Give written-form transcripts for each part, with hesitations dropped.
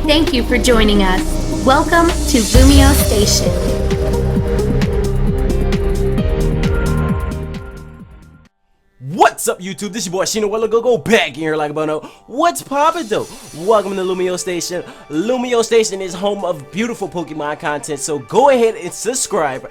Thank you for joining us. Welcome to LumioStation. What's up, YouTube? This your boy ShinoWorld. Go back in here like a bono. What's poppin' though? Welcome to LumioStation. LumioStation is home of beautiful Pokemon content, so go ahead and subscribe.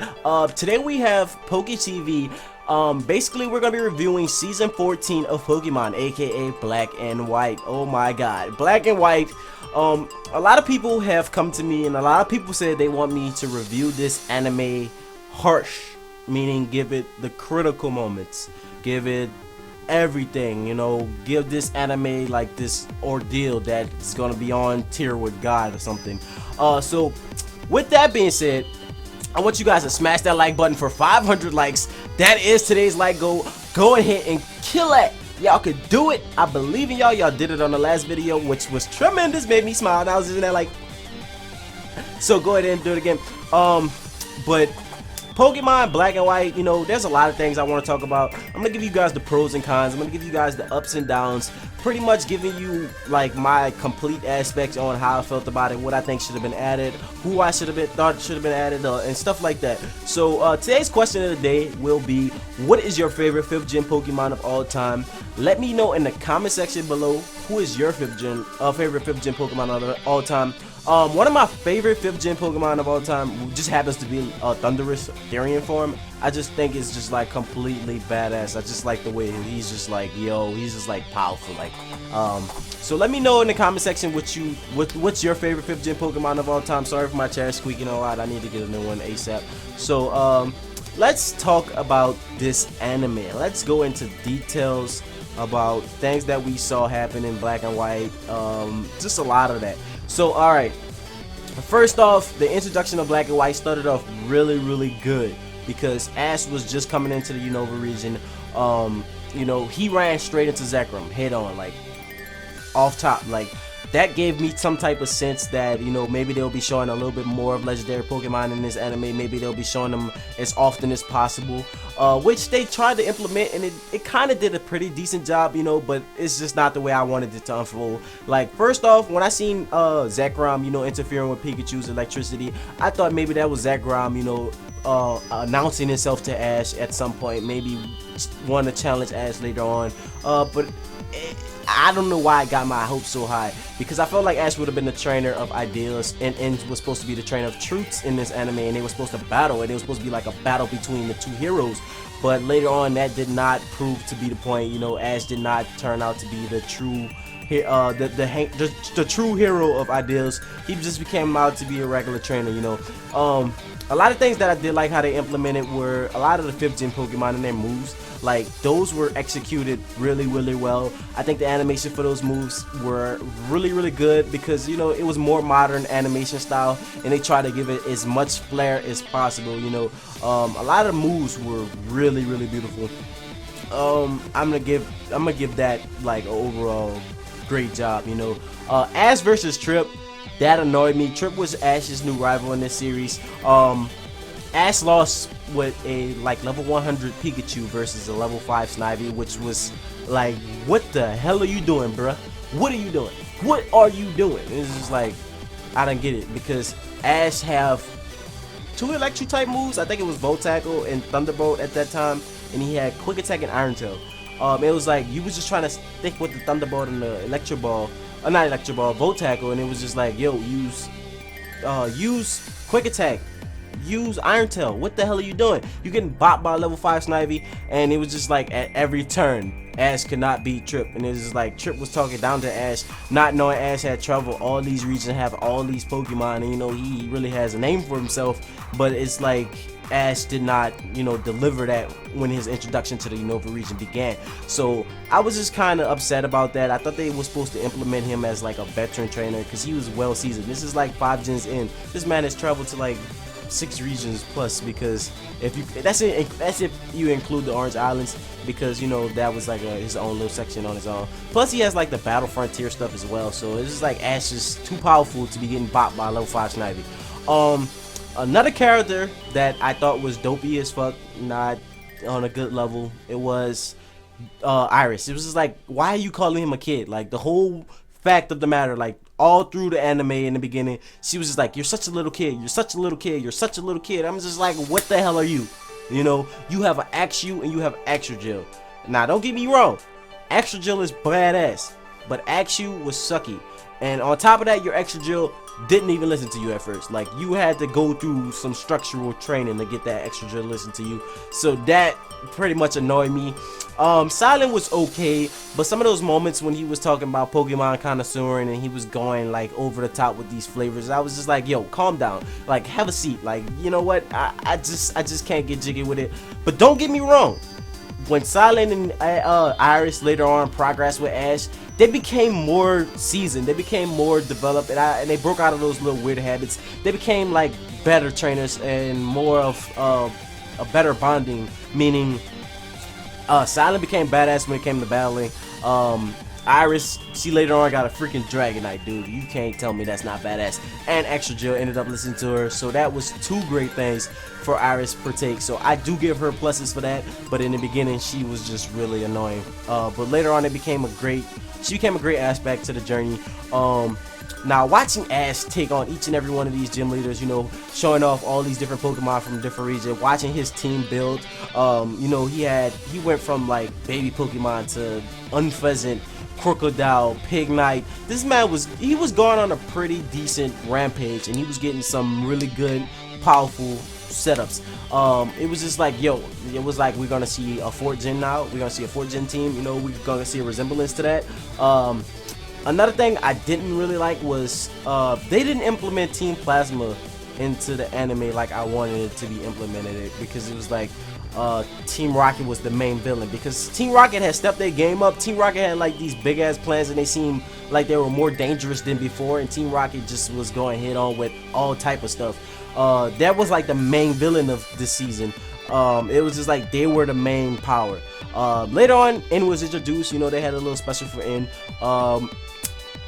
Today we have PokéTV. Basically we're gonna be reviewing season 14 of Pokemon, aka Black and White. Oh my god, Black and White. A lot of people have come to me and a lot of people said they want me to review this anime harsh, meaning give it the critical moments, give it everything, you know, give this anime like this ordeal that's gonna be on tier with God or something. So with that being said, I want you guys to smash that like button for 500 likes. That is today's like goal. Go ahead and kill it. Y'all could do it. I believe in y'all. Y'all did it on the last video, which was tremendous. Made me smile. And I was just in there like, so go ahead and do it again. But Pokemon Black and White, you know, there's a lot of things I want to talk about. I'm gonna give you guys the pros and cons. I'm gonna give you guys the ups and downs, pretty much giving you like my complete aspects on how I felt about it, what I think should have been added, who I thought should have been added, and stuff like that. So today's question of the day will be, what is your favorite 5th gen Pokemon of all time? Let me know in the comment section below who is your favorite 5th gen Pokemon of all time. One of my favorite 5th gen Pokemon of all time just happens to be Thundurus Therian form. I just think it's just like completely badass. I just like the way he's just like, yo, he's just like powerful. Like, so let me know in the comment section what's your favorite 5th gen Pokemon of all time. Sorry for my chair squeaking a lot. I need to get a new one ASAP. So let's talk about this anime. Let's go into details about things that we saw happen in Black and White. Just a lot of that. So alright, first off, the introduction of Black and White started off really good because Ash was just coming into the Unova region. You know, he ran straight into Zekrom head on, like off top. Like that gave me some type of sense that, you know, maybe they'll be showing a little bit more of legendary Pokemon in this anime. Maybe they'll be showing them as often as possible, which they tried to implement, and it kind of did a pretty decent job, you know, but it's just not the way I wanted it to unfold. Like, first off, when I seen Zekrom, you know, interfering with Pikachu's electricity, I thought maybe that was Zekrom, you know, announcing himself to Ash at some point, maybe want to challenge Ash later on, but I don't know why I got my hopes so high, because I felt like Ash would have been the trainer of Ideals and was supposed to be the trainer of Truths in this anime, and they were supposed to battle, and it was supposed to be like a battle between the two heroes. But later on, that did not prove to be the point. You know, Ash did not turn out to be the true the true hero of Ideals. He just became out to be a regular trainer, you know. A lot of things that I did like how they implemented were a lot of the 5th gen Pokemon and their moves. Like, those were executed really well. I think the animation for those moves were really good because, you know, it was more modern animation style and they tried to give it as much flair as possible, you know. A lot of the moves were really beautiful. I'm gonna give that like overall great job, you know. Ash versus Trip, that annoyed me. Trip was Ash's new rival in this series. Ash lost with a like level 100 Pikachu versus a level 5 Snivy, which was like, what the hell are you doing, bruh? What are you doing? What are you doing? It's just like, I don't get it, because Ash have 2 electric type moves. I think it was Volt Tackle and Thunderbolt at that time, and he had Quick Attack and Iron Tail. It was like you was just trying to stick with the Thunderbolt and the Electro Ball, not Electro Ball, Volt Tackle, and it was just like, yo, use Quick Attack, use Iron Tail. What the hell are you doing? You getting bopped by a level 5 Snivy, and it was just like at every turn, Ash could not beat Trip, and it was just like Trip was talking down to Ash, not knowing Ash had traveled all these regions, have all these Pokemon, and you know he really has a name for himself, but it's like Ash did not, you know, deliver that when his introduction to the Unova region began. So I was just kind of upset about that. I thought they were supposed to implement him as like a veteran trainer because he was well seasoned. This is like 5 gens in. This man has traveled to like 6 regions plus, because if you that's if you include the Orange Islands, because you know that was like his own little section on his own. Plus he has like the Battle Frontier stuff as well. So it's just like Ash is too powerful to be getting bopped by a level 5 Snivy. Another character that I thought was dopey as fuck, not on a good level, it was Iris. It was just like, why are you calling him a kid? Like, the whole fact of the matter, like, all through the anime in the beginning, she was just like, "You're such a little kid. You're such a little kid. You're such a little kid." I'm just like, "What the hell are you?" You know, you have an Axew and you have Extra Jill. Now, don't get me wrong, Extra Jill is badass, but Axew was sucky. And on top of that, your Extra Jill didn't even listen to you at first. Like, you had to go through some structural training to get that Extra Jill to listen to you. So that pretty much annoyed me. Silent was okay, but some of those moments when he was talking about Pokemon connoisseuring and he was going like over the top with these flavors, I was just like, yo, calm down, like have a seat, like, you know what, I just can't get jiggy with it. But don't get me wrong, when Silent and Iris later on progressed with Ash, they became more seasoned, they became more developed, and they broke out of those little weird habits. They became like better trainers and more of a better bonding, meaning Silent became badass when it came to battling. Iris, she later on got a freaking Dragonite, dude. You can't tell me that's not badass. And Extra Jill ended up listening to her, so that was two great things for Iris per take. So I do give her pluses for that, but in the beginning she was just really annoying. But later on she became a great aspect to the journey. Now watching Ash take on each and every one of these gym leaders, you know, showing off all these different Pokemon from different regions, watching his team build, you know, he went from like baby Pokemon to Unpheasant, Crocodile, Pignite. This man was going on a pretty decent rampage, and he was getting some really good, powerful setups. It was just like, yo, it was like, we're gonna see a 4th gen now. We're gonna see a 4th gen team. You know, we're gonna see a resemblance to that. Another thing I didn't really like was they didn't implement Team Plasma into the anime like I wanted it to be implemented, because it was like Team Rocket was the main villain, because Team Rocket had stepped their game up. Team Rocket had like these big ass plans, and they seemed like they were more dangerous than before, and Team Rocket just was going head on with all type of stuff. That was like the main villain of this season. It was just like they were the main power. Later on, N was introduced. You know, they had a little special for N.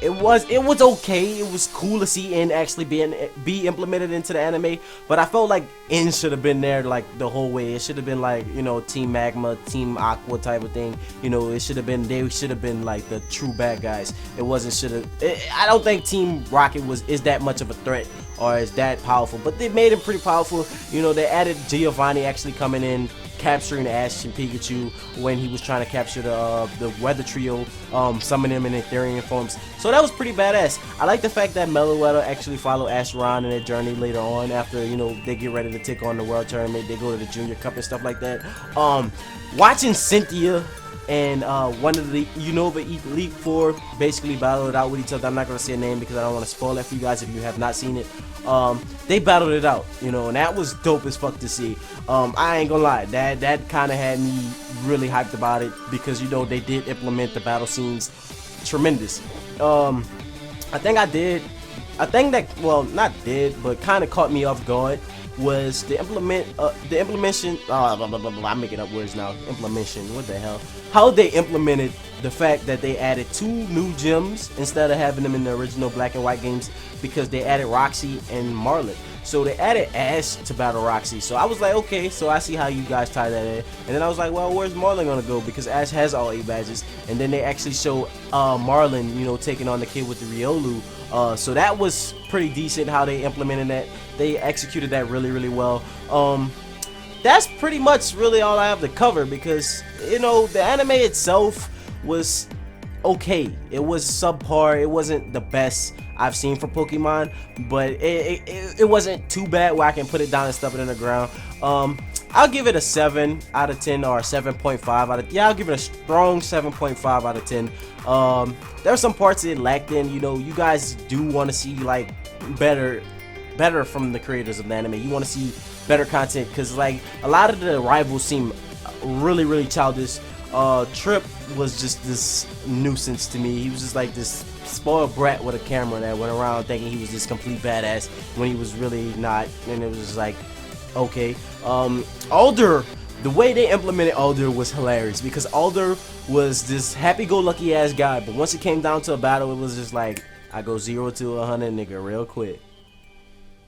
It was okay. It was cool to see N actually be implemented into the anime, but I felt like N should have been there like the whole way. It should have been like, you know, Team Magma, Team Aqua type of thing. You know, they should have been like the true bad guys. I don't think Team Rocket is that much of a threat or is that powerful, but they made him pretty powerful. You know, they added Giovanni actually coming in, capturing Ash and Pikachu when he was trying to capture the Weather Trio, summon him in Ethereum forms. So that was pretty badass. I like the fact that Meloetta actually followed Ash around in their journey later on, after, you know, they get ready to take on the World Tournament, they go to the Junior Cup and stuff like that. Watching Cynthia and one of the Unova Elite Four basically battled it out with each other. I'm not going to say a name because I don't want to spoil it for you guys if you have not seen it. They battled it out, you know, and that was dope as fuck to see. I ain't gonna lie, that kind of had me really hyped about it, because, you know, they did implement the battle scenes tremendous. I think that, well, not did, but kind of caught me off guard was the implementation. I'm making up words now. Implementation. What the hell? How they implemented the fact that they added 2 new gyms instead of having them in the original Black and White games, because they added Roxy and Marlin. So they added Ash to battle Roxy. So I was like, okay, so I see how you guys tie that in. And then I was like, well, where's Marlin gonna go? Because Ash has all 8 badges. And then they actually show Marlin, you know, taking on the kid with the Riolu. So that was pretty decent how they implemented that. They executed that really, really well. That's pretty much really all I have to cover, because, you know, the anime itself was okay. It was subpar. It wasn't the best I've seen for Pokemon, but it wasn't too bad where I can put it down and stuff it in the ground. I'll give it a 7 out of 10 or a 7.5 out of, yeah, I'll give it a strong 7.5 out of 10. There are some parts it lacked in. You know, you guys do want to see like better from the creators of the anime. You want to see better content, because like a lot of the rivals seem really, really childish. Trip was just this nuisance to me. He was just like this spoiled brat with a camera that went around thinking he was this complete badass when he was really not, and it was just like, okay. Alder, the way they implemented Alder was hilarious, because Alder was this happy-go-lucky ass guy, but once it came down to a battle, it was just like, I go 0 to 100 nigga real quick.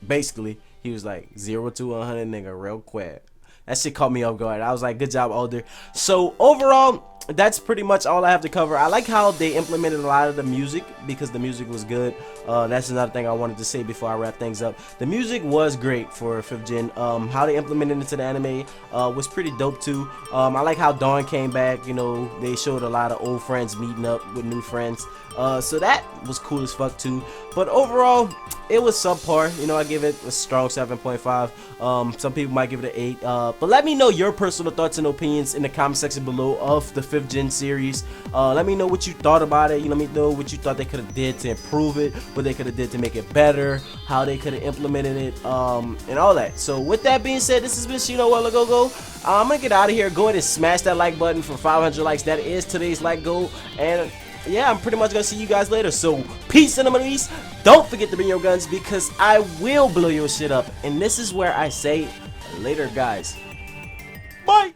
Basically, he was like 0 to 100 nigga real quick. That shit caught me off guard. I was like, good job, Alder. So overall, that's pretty much all I have to cover. I like how they implemented a lot of the music because the music was good. That's another thing I wanted to say before I wrap things up. The music was great for 5th gen. How they implemented it into the anime was pretty dope too. I like how Dawn came back. You know, they showed a lot of old friends meeting up with new friends. So that was cool as fuck too. But overall, it was subpar. You know, I give it a strong 7.5. Some people might give it an 8. But let me know your personal thoughts and opinions in the comment section below of the 5th gen series. Let me know what you thought about it. You let me know what you thought they could have did to improve it, what they could have did to make it better, how they could have implemented it, and all that. So with that being said, this has been ShinoWorld. I'm gonna get out of here. Go ahead and smash that like button for 500 likes. That is today's like goal. And yeah, I'm pretty much gonna see you guys later. So peace and amazing. Don't forget to bring your guns because I will blow your shit up. And this is where I say later, guys. Bye.